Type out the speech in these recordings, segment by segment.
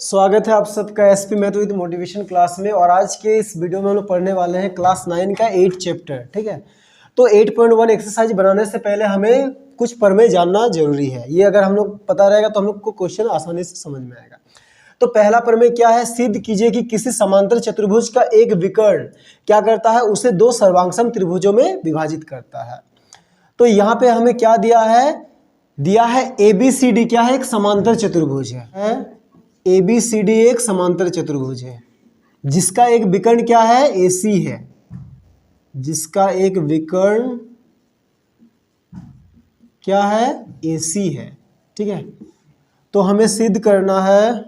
स्वागत है आप सबका SP math with motivation class में। और आज के इस वीडियो में हम लोग पढ़ने वाले हैं क्लास 9 का 8 चैप्टर। ठीक है, तो 8.1 एक्सरसाइज बनाने से पहले हमें कुछ प्रमेय जानना जरूरी है। ये अगर हम लोग पता रहेगा तो हम लोग को क्वेश्चन आसानी से समझ में आएगा। तो पहला प्रमेय क्या है? सिद्ध कीजिए कि किसी समांतर चतुर्भुज का एक विकर्ण क्या करता है, उसे दो सर्वांगसम त्रिभुजों में विभाजित करता है। तो यहाँ पे हमें क्या दिया है ABCD क्या है? एक समांतर चतुर्भुज है। ABCD एक समांतर चतुर्भुज है जिसका एक विकर्ण क्या है? AC है। जिसका एक विकर्ण क्या है? AC है। ठीक है, तो हमें सिद्ध करना है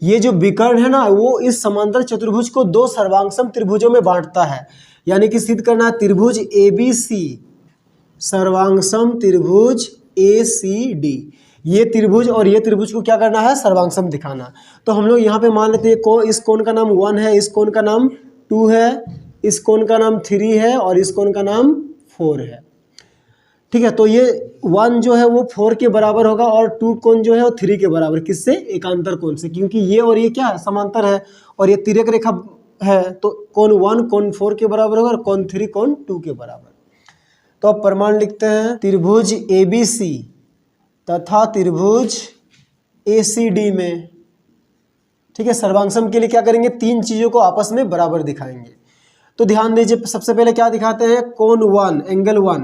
ये जो विकर्ण है ना, वो इस समांतर चतुर्भुज को दो सर्वांगसम त्रिभुजों में बांटता है। यानी कि सिद्ध करना है त्रिभुज ABC सर्वांगसम त्रिभुज ACD। ये त्रिभुज और ये त्रिभुज को क्या करना है? सर्वांगसम दिखाना। तो हम लोग यहाँ पे मान लेते हैं इस कोण का नाम 1 है, इस कोण का नाम 2 है, इस कोण का नाम 3 है और इस कोण का नाम 4 है। ठीक है, तो ये 1 जो है वो 4 के बराबर होगा और 2 कोण जो है वो 3 के बराबर। किससे? एकांतर कोण से, क्योंकि ये और ये क्या है? समांतर है और ये तिर्यक रेखा है। तो कोण 1 कोण 4 के बराबर होगा और कोण 3 कोण 2 के बराबर। तो अब प्रमाण लिखते हैं, त्रिभुज ABC तथा त्रिभुज ACD में, ठीक है, सर्वांगसम के लिए क्या करेंगे? तीन चीजों को आपस में बराबर दिखाएंगे। तो ध्यान दीजिए, सबसे पहले क्या दिखाते हैं? कोण 1 एंगल 1।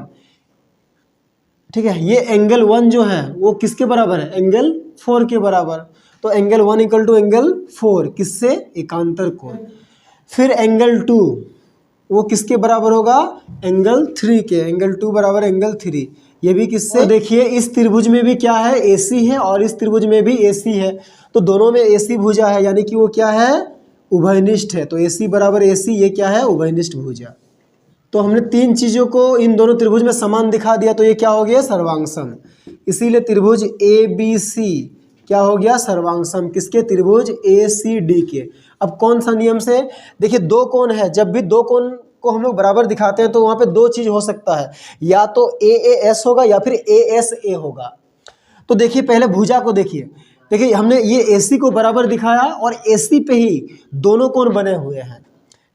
ठीक है, ये एंगल 1 जो है वो किसके बराबर है? एंगल 4 के बराबर। तो एंगल 1 इक्वल टू एंगल 4 किससे? एकांतर कोण। फिर एंगल 2 वो किसके बराबर होगा? एंगल 3 के। एंगल 2 बराबर एंगल 3, ये भी किससे? देखिए इस त्रिभुज में भी क्या है? AC है और इस त्रिभुज में भी AC है। तो दोनों में AC भुजा है, यानी कि वो क्या है? उभयनिष्ठ है। तो AC बराबर AC, ये क्या है? उभयनिष्ठ भुजा। तो हमने तीन चीजों को इन दोनों त्रिभुज में समान दिखा दिया, तो ये क्या हो गया? सर्वांगसम। इसीलिए त्रिभुज ABC क्या हो गया? सर्वांगसम। किसके? त्रिभुज ACD के। अब कौन सा नियम से? देखिए दो कोण है, जब भी दो कोण को हम लोग बराबर दिखाते हैं तो वहां पे दो चीज हो सकता है, या तो AAS होगा या फिर ASA होगा। तो देखिए पहले भुजा को देखिए हमने ये AC को बराबर दिखाया और AC पे ही दोनों कोण बने हुए हैं।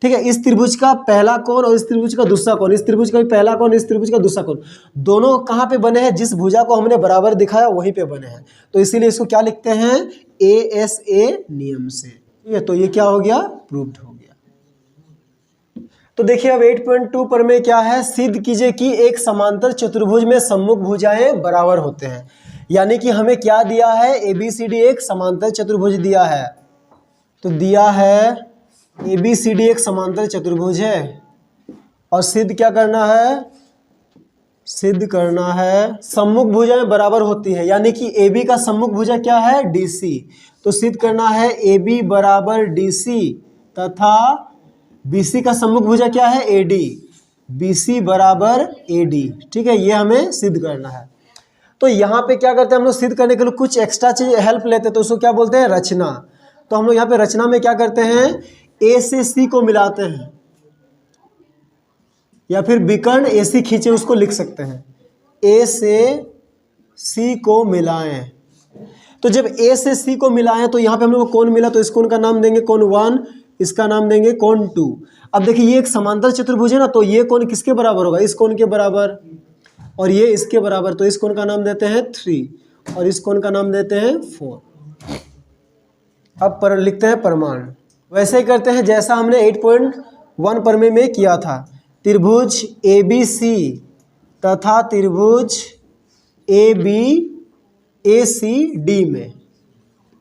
ठीक है, इस त्रिभुज का पहला कोण और इस त्रिभुज का दूसरा कोण, इस त्रिभुज का भी पहला कोण, इस त्रिभुज का दूसरा कोण, दोनों कहाँ पे बने हैं? जिस भुजा को हमने बराबर दिखाया वहीं पे बने हैं। तो इसीलिए इसको क्या लिखते हैं? ASA नियम से। ठीक है, तो ये क्या हो गया? प्रूव्ड हो गया। तो देखिए अब 8.2 पर में क्या है? सिद्ध कीजिए कि एक समांतर चतुर्भुज में सम्मुख भुजाएं बराबर होते हैं। यानी कि हमें क्या दिया है? ABCD एक समांतर चतुर्भुज दिया है। तो दिया है ABCD एक समांतर चतुर्भुज है और सिद्ध क्या करना है? सिद्ध करना है सम्मुख भुजाएं बराबर होती है। यानी कि AB का सम्मुख भुजा क्या है? DC। तो सिद्ध करना है AB बराबर DC तथा BC का सम्मुख भुजा क्या है? AD। BC बराबर AD। ठीक है, ये हमें सिद्ध करना है। तो यहाँ पे क्या करते हैं हम लोग? सिद्ध करने के लिए कुछ एक्स्ट्रा चीज हेल्प लेते हैं, तो उसको क्या बोलते हैं? रचना। तो हम लोग यहाँ पे रचना में क्या करते हैं? A से C को मिलाते हैं, या फिर विकर्ण AC खींचे उसको लिख सकते हैं। A से C को मिलाएं। तो जब A से C को मिलाएं तो यहाँ पे हम लोग को कोण मिला, तो इस कोण का नाम देंगे कोण 1, इसका नाम देंगे कोण 2। अब देखिए ये एक समांतर चतुर्भुज है ना, तो ये कोण किसके बराबर होगा? इस कोण के बराबर, और ये इसके बराबर। तो इस कोण का नाम देते हैं 3 और इस कोण का नाम देते हैं 4। अब लिखते हैं प्रमाण। वैसे ही करते हैं जैसा हमने 8.1 प्रमेय में किया था। त्रिभुज ABC तथा त्रिभुज ACD में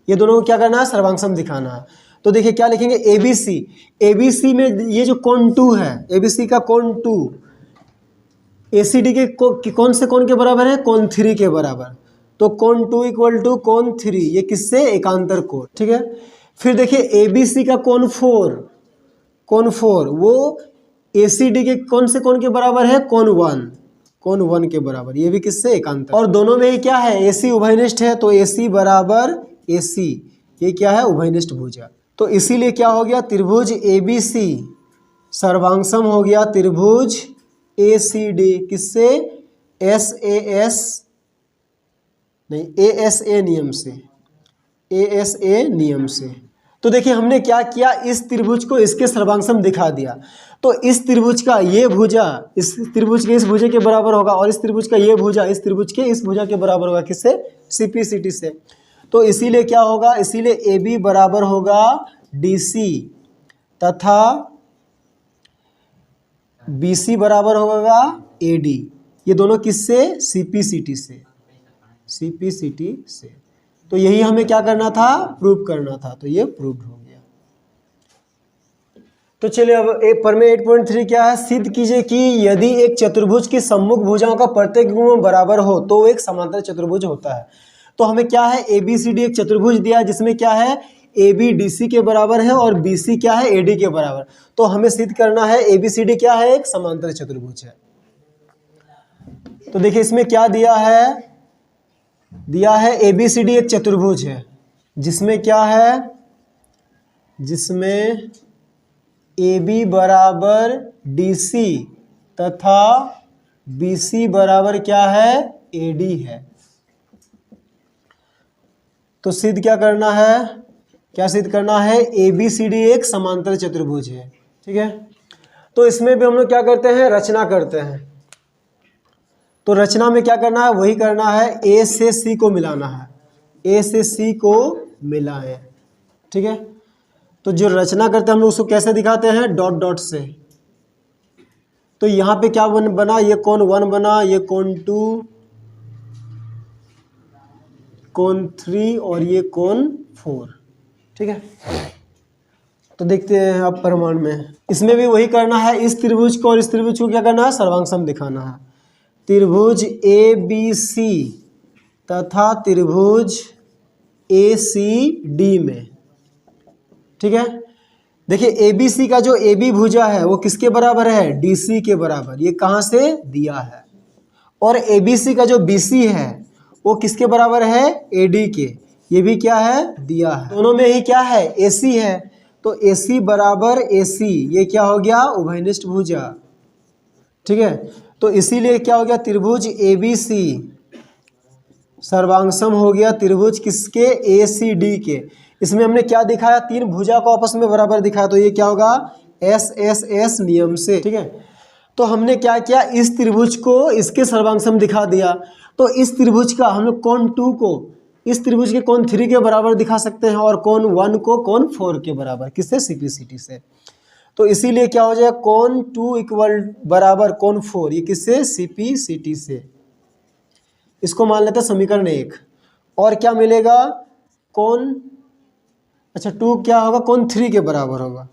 ये दोनों को क्या करना है? सर्वांगसम दिखाना है। तो देखिए क्या लिखेंगे? ABC में ये जो कोण 2 है, ABC का कोण 2 ACD के कौन से कोण के बराबर है? कोण 3 के बराबर। तो कोण 2 इक्वल टू कोण 3, ये किससे? एकांतर कोण। ठीक है, फिर देखिए ABC का कोण 4 वो ACD के कौन से कोण के बराबर है? कोण 1 के बराबर, ये भी किससे? एकांतर। और दोनों में ही क्या है? AC उभयनिष्ठ है, तो AC बराबर AC, ये क्या है? उभयनिष्ठ भुजा। तो इसीलिए क्या हो गया? त्रिभुज ABC सर्वांगसम हो गया त्रिभुज ACD किससे? SAS नहीं, ASA नियम से, ASA नियम से। तो देखिए हमने क्या किया, इस त्रिभुज को इसके सर्वांगसम दिखा दिया। तो इस त्रिभुज का ये भुजा इस त्रिभुज के इस भुजे के बराबर होगा, और इस त्रिभुज का ये भुजा इस त्रिभुज के इस भुजा के बराबर होगा, किससे? CPCT से। तो इसीलिए क्या होगा, इसीलिए AB बराबर होगा DC तथा BC बराबर होगा AD। ये दोनों किससे? CPCT से, CPCT से। तो यही हमें क्या करना था, प्रूव करना था। तो ये प्रूव्ड हो गया। तो चलिए अब प्रमेय 8.3 क्या है, सिद्ध कीजिए कि यदि एक चतुर्भुज की सम्मुख भुजाओं का प्रत्येक गुण बराबर हो तो वो एक समांतर चतुर्भुज होता है। तो हमें क्या है, ABCD एक चतुर्भुज दिया है जिसमें क्या है, AB DC के बराबर है और BC क्या है, AD के बराबर। तो हमें सिद्ध करना है ABCD क्या है, एक समांतर चतुर्भुज है। तो देखिए इसमें क्या दिया है, दिया है ABCD एक चतुर्भुज है जिसमें क्या है, जिसमें AB बराबर DC तथा BC बराबर क्या है, AD है। तो सिद्ध क्या करना है, क्या सिद्ध करना है, ABCD एक समांतर चतुर्भुज है। ठीक है, तो इसमें भी हम लोग क्या करते हैं, रचना करते हैं। तो रचना में क्या करना है, वही करना है, A से C को मिलाना है, A से C को मिलाएं। ठीक है, तो जो रचना करते हैं हम लोग उसको कैसे दिखाते हैं, डॉट डॉट से। तो यहाँ पे क्या बना, ये कोण 1 बना, ये कोण 2, कोण 3 और ये कोण 4। ठीक है, तो देखते हैं अब प्रमाण में। इसमें भी वही करना है, इस त्रिभुज को और इस त्रिभुज को क्या करना है, सर्वांगसम दिखाना है। त्रिभुज ABC तथा त्रिभुज ACD में। ठीक है, देखिए ABC का जो AB भुजा है वो किसके बराबर है, DC के बराबर। ये कहाँ से दिया है। और ABC का जो BC है वो किसके बराबर है, AD के। ये भी क्या है, दिया है। दोनों में ही क्या है, AC है। तो AC बराबर AC, ये क्या हो गया, उभयनिष्ठ भुजा। ठीक है, तो इसीलिए क्या हो गया, त्रिभुज ABC सर्वांगसम हो गया त्रिभुज किसके, ACD के। इसमें हमने क्या दिखाया, तीन भुजा को आपस में बराबर दिखाया। तो ये क्या होगा, SSS नियम से। ठीक है, तो हमने क्या किया, इस त्रिभुज को इसके सर्वांगसम दिखा दिया। तो इस त्रिभुज का हम लोग कोण 2 को इस त्रिभुज के कोण 3 के बराबर दिखा सकते हैं और कोण 1 को कोण 4 के बराबर, किससे, CPCT से। तो इसीलिए क्या हो जाएगा, कोण 2 इक्वल बराबर कोण 4, ये किससे, CPCT से। इसको मान लेते हैं समीकरण 1। और क्या मिलेगा, कोण, अच्छा 2 क्या होगा, कोण 3 के बराबर होगा।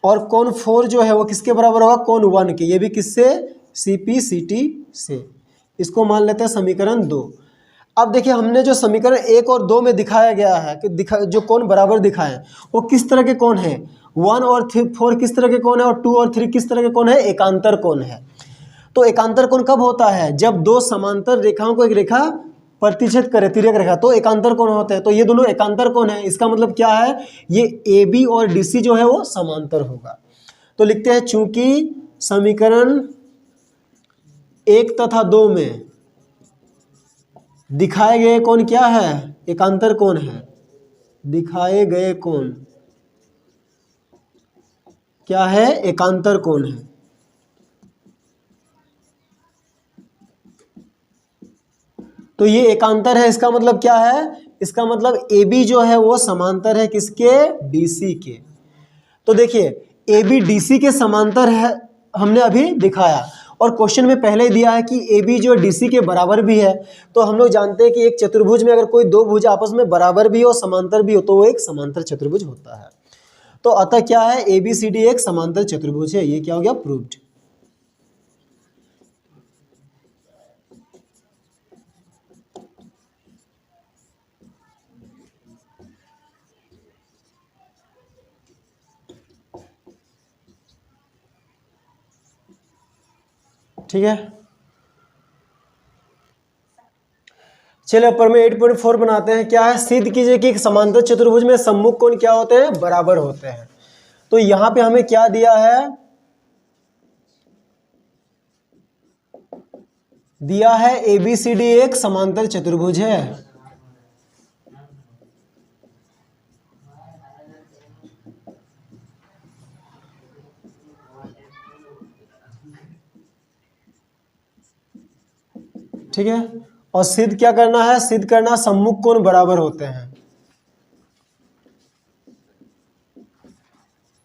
और कोण 4 जो है वो किसके बराबर होगा, कोण 1 के। ये भी किससे, CPCT से। इसको मान लेते हैं समीकरण 2। अब देखिए हमने जो समीकरण 1 और 2 में दिखाया गया है कि जो कोण बराबर दिखाए वो किस तरह के कोण है, 1 और 4 किस तरह के कोण है और 2 और 3 किस तरह के कोण है, एकांतर कोण है। तो एकांतर कोण कब होता है, जब दो समांतर रेखाओं को एक रेखा प्रतिच्छेद करे, तिर्यक रेखा, तो एकांतर कोण होते हैं। तो ये दोनों एकांतर कोण है। इसका मतलब क्या है, ये AB और DC जो है वो समांतर होगा। तो लिखते हैं, चूंकि समीकरण 1 तथा 2 में दिखाए गए कोण क्या है, एकांतर कोण है। दिखाए गए कोण क्या है, एकांतर कोण है। तो ये एकांतर है, इसका मतलब क्या है, इसका मतलब AB जो है वो समांतर है किसके, DC के। तो देखिए AB DC के समांतर है, हमने अभी दिखाया। और क्वेश्चन में पहले ही दिया है कि AB जो DC के बराबर भी है। तो हम लोग जानते हैं कि एक चतुर्भुज में अगर कोई दो भुज आपस में बराबर भी हो, समांतर भी हो, तो वो एक समांतर चतुर्भुज होता है। तो अतः क्या है, ABCD एक समांतर चतुर्भुज है। ये क्या हो गया, प्रूव्ड। ठीक है, चलिए ऊपर में 8.4 बनाते हैं। क्या है, सिद्ध कीजिए कि एक समांतर चतुर्भुज में सम्मुख कोण क्या होते हैं, बराबर होते हैं। तो यहां पे हमें क्या दिया है, दिया है ABCD एक समांतर चतुर्भुज है। ठीक है, और सिद्ध क्या करना है? सिद्ध करना सम्मुख कोण बराबर होते हैं।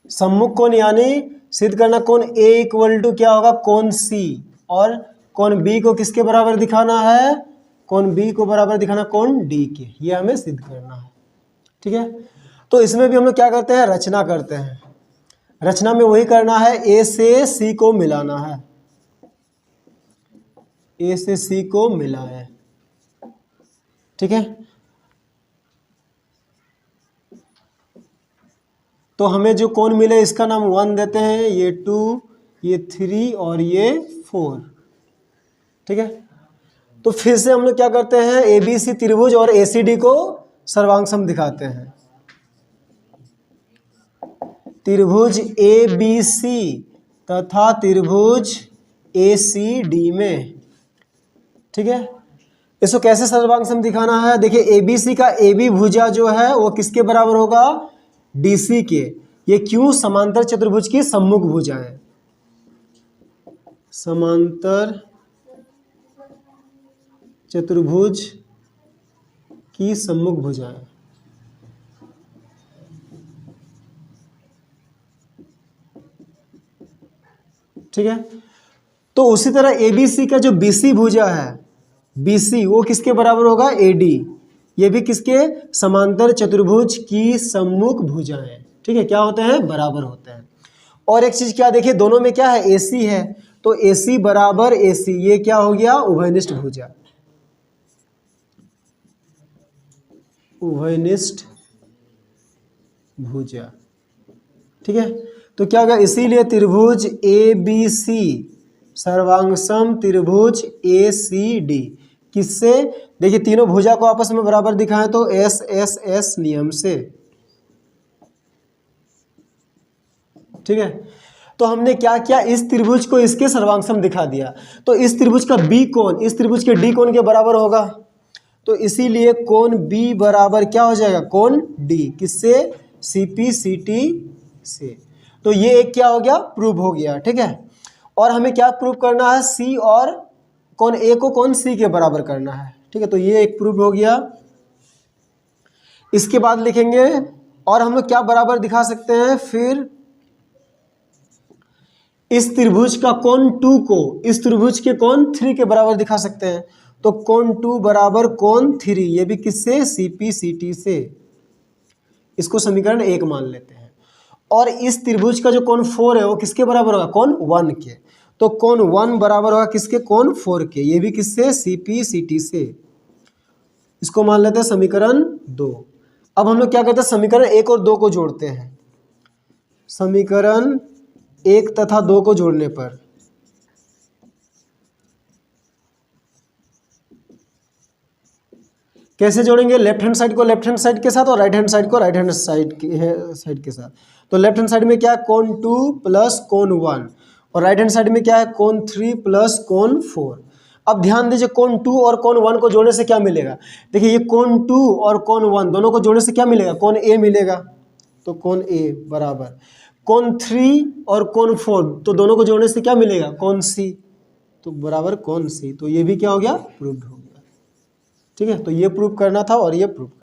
सम्मुख कोण यानी सिद्ध करना कोण A इक्वल टू क्या होगा? कोण C, और कोण B को किसके बराबर दिखाना है? कोण B को बराबर दिखाना कोण D के। ये हमें सिद्ध करना है। ठीक है, तो इसमें भी हम लोग क्या करते हैं? रचना करते हैं। रचना में वही करना है, A से C को मिलाना है। A से C को मिलाए। ठीक है, तो हमें जो कोण मिले इसका नाम 1 देते हैं, ये 2, ये 3 और ये 4। ठीक है, तो फिर से हम लोग क्या करते हैं? ABC त्रिभुज और ACD को सर्वांगसम दिखाते हैं। त्रिभुज ABC तथा त्रिभुज ACD में। ठीक है, इसको कैसे सर्वांगसम दिखाना है? देखिए ABC का AB भुजा जो है वो किसके बराबर होगा? DC के। ये क्यों? समांतर चतुर्भुज की सम्मुख भुजा है। समांतर चतुर्भुज की सम्मुख भुजा है। ठीक है, तो उसी तरह ABC का जो BC भुजा है, BC वो किसके बराबर होगा? AD। ये भी किसके? समांतर चतुर्भुज की सम्मुख भुजाएं। ठीक है, क्या होते हैं? बराबर होते हैं। और एक चीज क्या देखिए, दोनों में क्या है? AC है, तो AC बराबर AC, ये क्या हो गया? उभयनिष्ठ भुजा। उभयनिष्ठ भुजा। ठीक है, तो क्या होगा? इसीलिए त्रिभुज ABC सर्वांगसम त्रिभुज ACD किससे? देखिए तीनों भुजा को आपस में बराबर दिखाएं तो SSS नियम से। ठीक है, तो हमने क्या किया? इस त्रिभुज को इसके सर्वांगसम दिखा दिया, तो इस त्रिभुज का B कोण इस त्रिभुज के D कोण के बराबर होगा, तो इसीलिए कोण B बराबर क्या हो जाएगा? कोण D। किससे? CPCT से। तो ये एक क्या हो गया? प्रूव हो गया। ठीक है, और हमें क्या प्रूव करना है? C और कोण A को कोण C के बराबर करना है। ठीक है, तो ये एक प्रूव हो गया। इसके बाद लिखेंगे, और हम लोग क्या बराबर दिखा सकते हैं? फिर इस त्रिभुज का कोण 2 को इस त्रिभुज के कोण 3 के बराबर दिखा सकते हैं, तो कोण 2 बराबर कोण 3, ये भी किससे? CPCT से। इसको समीकरण 1 मान लेते हैं। और इस त्रिभुज का जो कोण 4 है वो किसके बराबर होगा? कोण 1 के। तो कोण 1 बराबर होगा किसके? कोण 4 के। ये भी किससे? CPCT से। इसको मान लेते हैं समीकरण 2। अब हम लोग क्या करते हैं? समीकरण 1 और 2 को जोड़ते हैं। समीकरण 1 तथा 2 को जोड़ने पर कैसे जोड़ेंगे? लेफ्ट हैंड साइड को लेफ्ट हैंड साइड के साथ और राइट हैंड साइड को राइट हैंड साइड के साथ। तो लेफ्ट हैंड साइड में क्या है? कोण 2 प्लस कोण 1, और राइट हैंड साइड में क्या है? कोण 3 प्लस कोण 4। अब ध्यान दीजिए, कोण 2 और कोण 1 को जोड़ने से क्या मिलेगा? देखिए ये कोण 2 और कोण 1 दोनों को जोड़ने से क्या मिलेगा? कोण A मिलेगा, तो कोण A बराबर कोण 3 और कोण 4, तो दोनों को जोड़ने से क्या मिलेगा? कोण C, तो बराबर कोण C। तो ये भी क्या हो गया? प्रूव्ड हो गया। ठीक है, तो ये प्रूव करना था और ये प्रूव